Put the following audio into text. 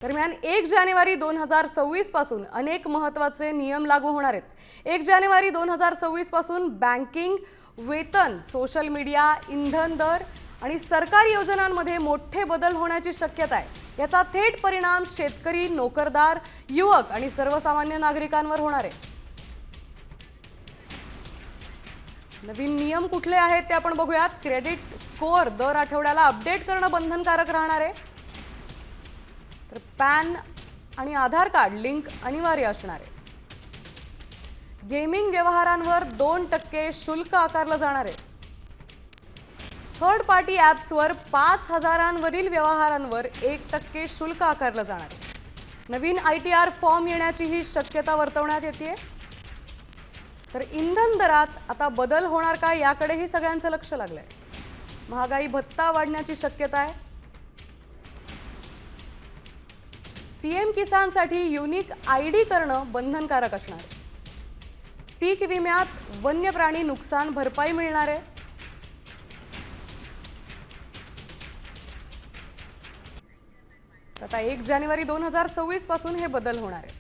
दरम्यान 1 जानेवारी 2026 पासून अनेक महत्त्वाचे नियम लागू होणार आहेत। 1 जानेवारी 2026 पासून बँकिंग, वेतन, सोशल मीडिया, इंधन दर आणि सरकारी योजनांमध्ये मोठे बदल होण्याची शक्यता आहे। याचा थेट परिणाम शेतकरी, नोकरदार, युवक आणि सर्वसामान्य नागरिकांवर होणार आहे। नवीन नियम कुठले आहेत ते आपण बघूयात। क्रेडिट स्कोअर दर आठवड्याला अपडेट करणं बंधनकारक राहणार आहे। तर पॅन आणि आधार कार्ड लिंक अनिवार्य असणार आहे। गेमिंग व्यवहारांवर 2% शुल्क आकारलं जाणार आहे। थर्ड पार्टी ॲप्सवर 5,000वरील व्यवहारांवर 1% शुल्क आकारलं जाणार आहे। नवीन ITR फॉर्म येण्याची ही शक्यता वर्तवण्यात येते। तर इंधन दरात आता बदल होणार का याकडेही सगळ्यांचं लक्ष लागलंय। महागाई भत्ता वाढण्याची शक्यता आहे। PM किसानसाठी युनिक ID करणं बंधनकारक असणार आहे। पीक विम्यात वन्य प्राणी नुकसान भरपाई मिळणार आहे। आता 1 जानेवारी 2026 पासून हे बदल होणार आहे।